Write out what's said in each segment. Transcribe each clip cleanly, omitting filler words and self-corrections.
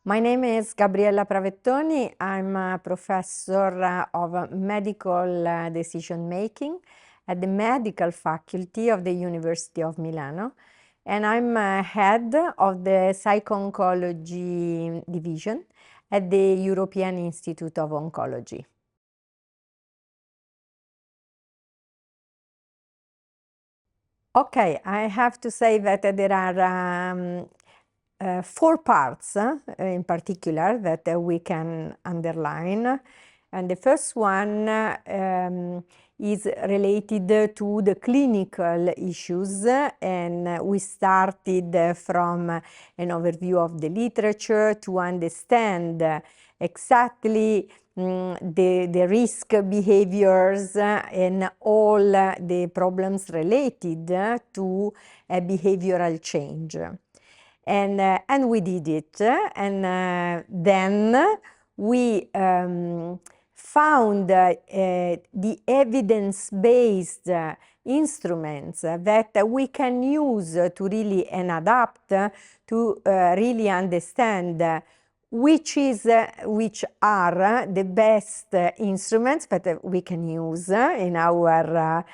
My name is Gabriella Pravettoni. I'm a professor of medical decision making at the medical faculty of the University of Milano, and I'm head of the Psycho-Oncology Division at the European Institute of Oncology. Okay, I have to say that there are four parts in particular that we can underline. And the first one is related to the clinical issues, and we started from an overview of the literature to understand exactly the risk behaviors and all the problems related to a behavioral change. And we did it, and then we found the evidence-based instruments that we can use to really and adapt to really understand which are the best instruments that we can use in our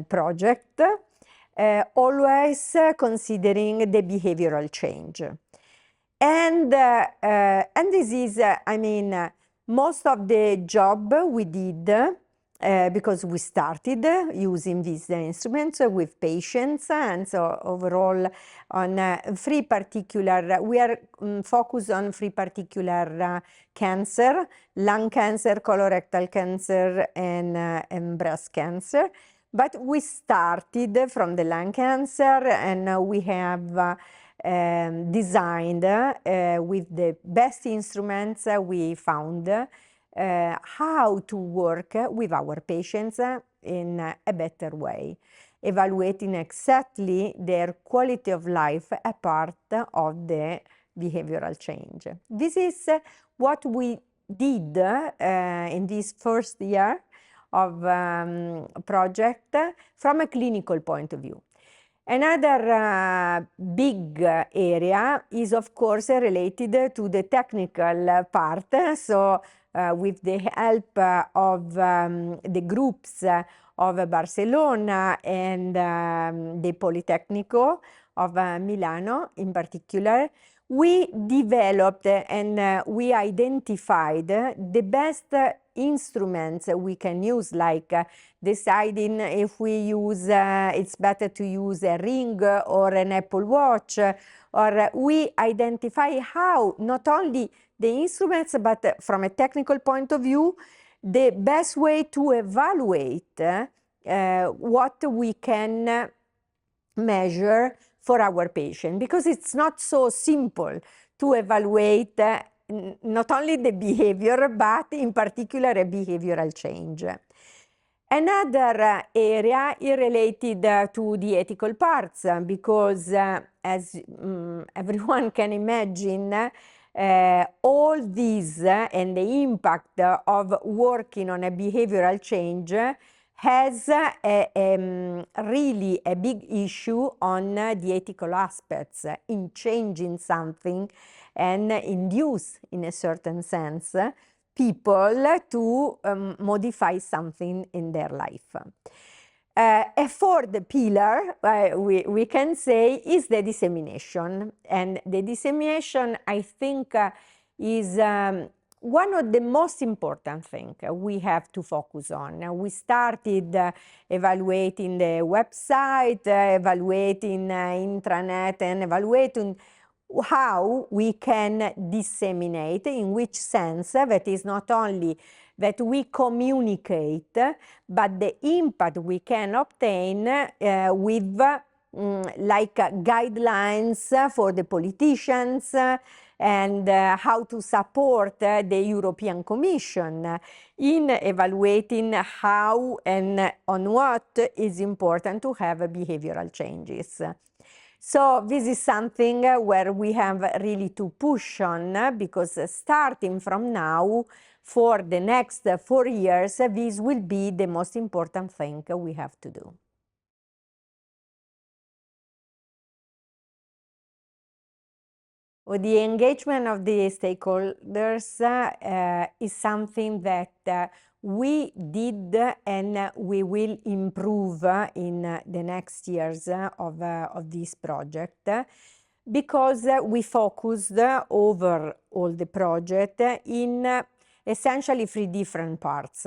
project. Always considering the behavioral change. And this is, most of the job we did because we started using these instruments with patients, and so overall on we are focused on three particular cancer: lung cancer, colorectal cancer, and breast cancer. But we started from the lung cancer, and we have designed with the best instruments we found how to work with our patients in a better way, evaluating exactly their quality of life a part of the behavioral change. This is what we did in this first year of project from a clinical point of view. Another big area is, of course, related to the technical part. So with the help of the groups of Barcelona and the Politecnico of Milano in particular, we developed and we identified the best instruments we can use, like deciding if we use, it's better to use a ring or an Apple Watch, or we identify how not only the instruments, but from a technical point of view, the best way to evaluate what we can measure for our patient, because it's not so simple to evaluate not only the behavior, but in particular a behavioral change. Another area is related to the ethical parts, because as everyone can imagine, all these and the impact of working on a behavioral change has really a big issue on the ethical aspects in changing something and induce, in a certain sense, people to modify something in their life. A fourth pillar, we can say, is the dissemination. And the dissemination, I think, is one of the most important things we have to focus on. We started evaluating the website, evaluating intranet, and evaluating how we can disseminate, in which sense that is not only that we communicate, but the impact we can obtain with like guidelines for the politicians, and how to support the European Commission in evaluating how and on what is important to have behavioral changes. So this is something where we have really to push on, because starting from now, for the next 4 years, this will be the most important thing we have to do. Or the engagement of the stakeholders is something that we did and we will improve in the next years of this project, because we focused over all the project in essentially 3 different parts.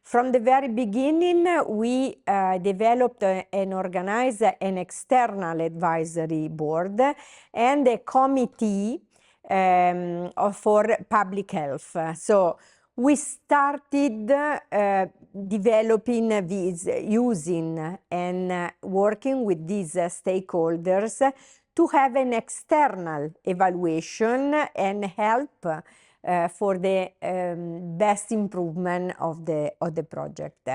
From the very beginning, we developed and organized an external advisory board and a committee for public health. So we started developing these, using and working with these stakeholders to have an external evaluation and help for the best improvement of the project.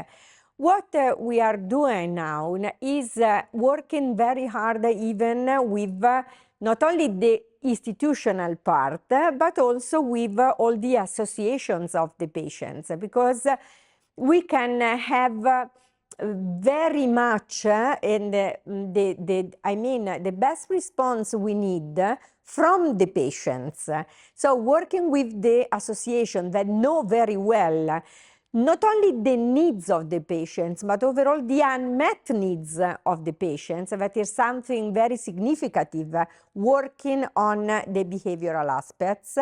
What we are doing now is working very hard even with not only the institutional part, but also with all the associations of the patients, because we can have very much and the best response we need from the patients. So working with the association that know very well not only the needs of the patients, but overall the unmet needs of the patients, that is something very significant, working on the behavioral aspects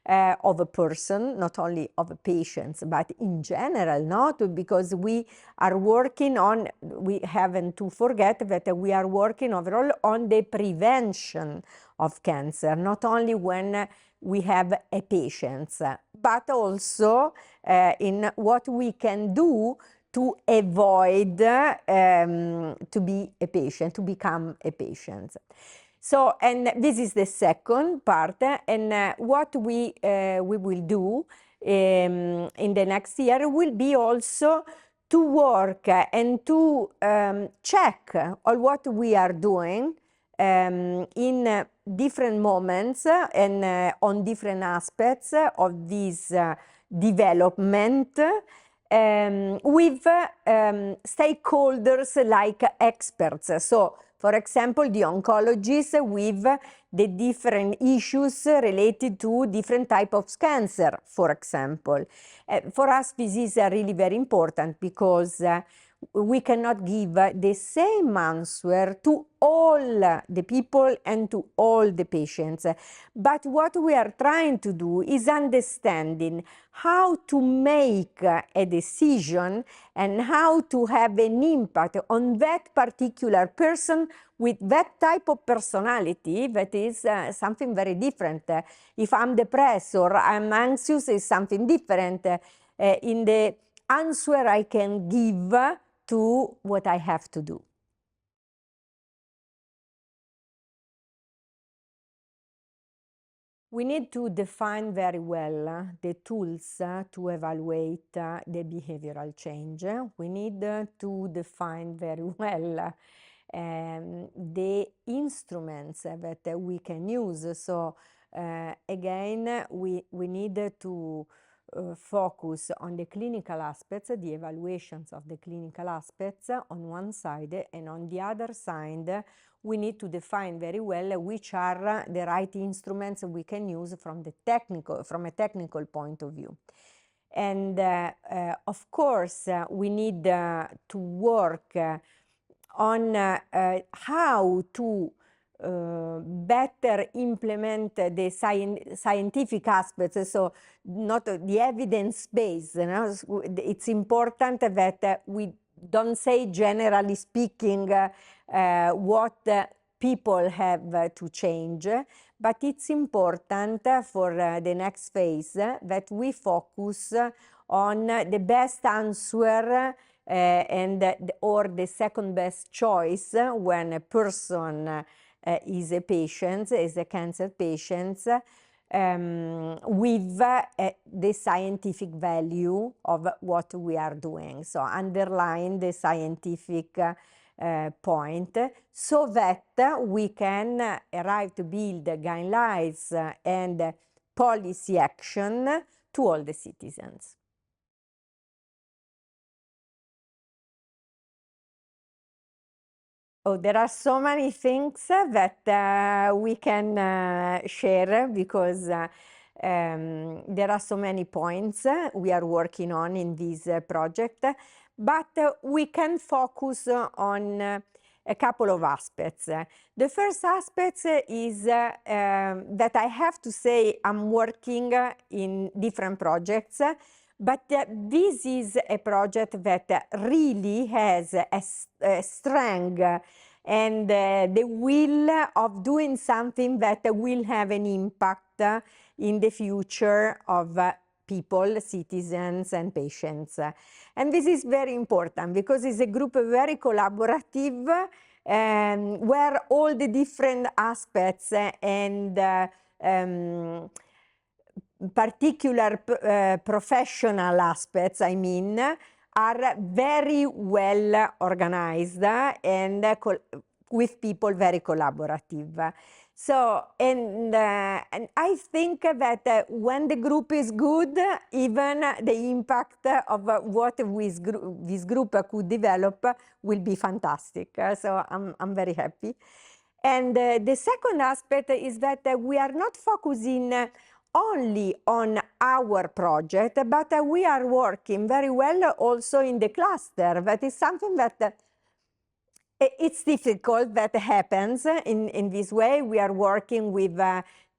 of a person, not only of patients, but in general, not because we are working on, we haven't to forget that we are working overall on the prevention of cancer, not only when we have a patient, but also in what we can do to avoid to be a patient, to become a patient. So, and this is the second part, and what we will do in the next year will be also to work and to check on what we are doing in different moments and on different aspects of this development with stakeholders like experts. So, for example, the oncologists with the different issues related to different types of cancer, for example. For us, this is really very important because we cannot give the same answer to all the people and to all the patients. But what we are trying to do is understanding how to make a decision and how to have an impact on that particular person with that type of personality that is something very different. If I'm depressed or I'm anxious, is something different in the answer I can give to what I have to do. We need to define very well the tools to evaluate the behavioral change. We need to define very well the instruments that we can use. So again, we need to focus on the clinical aspects, the evaluations of the clinical aspects on one side, and on the other side, we need to define very well which are the right instruments we can use from a technical point of view. And of course, we need to work on how to better implement the scientific aspects, so not the evidence base. You know? It's important that we don't say, generally speaking, what people have to change, but it's important for the next phase that we focus on the best answer or the second best choice when a person is a patient, is a cancer patient, with the scientific value of what we are doing. So underline the scientific point, so that we can arrive to build guidelines and policy action to all the citizens. Oh, there are so many things that we can share because there are so many points we are working on in this project, but we can focus on a couple of aspects. The first aspect is that I have to say I'm working in different projects, but this is a project that really has a strength and the will of doing something that will have an impact in the future of people, citizens and patients. And this is very important because it's a group very collaborative where all the different aspects and particular professional aspects, I mean, are very well organized and with people very collaborative. So, and I think that when the group is good, even the impact of what this group could develop will be fantastic. So I'm very happy. And the second aspect is that we are not focusing only on our project, but we are working very well also in the cluster. That is something that it's difficult that happens in this way. We are working with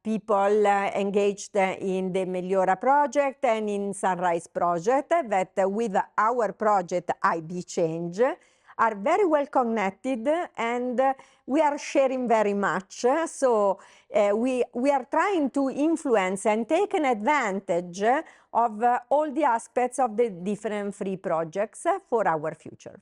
people engaged in the Meliora project and in Sunrise project that with our project iBeCHANGE are very well connected, and we are sharing very much. So we are trying to influence and take an advantage of all the aspects of the different free projects for our future.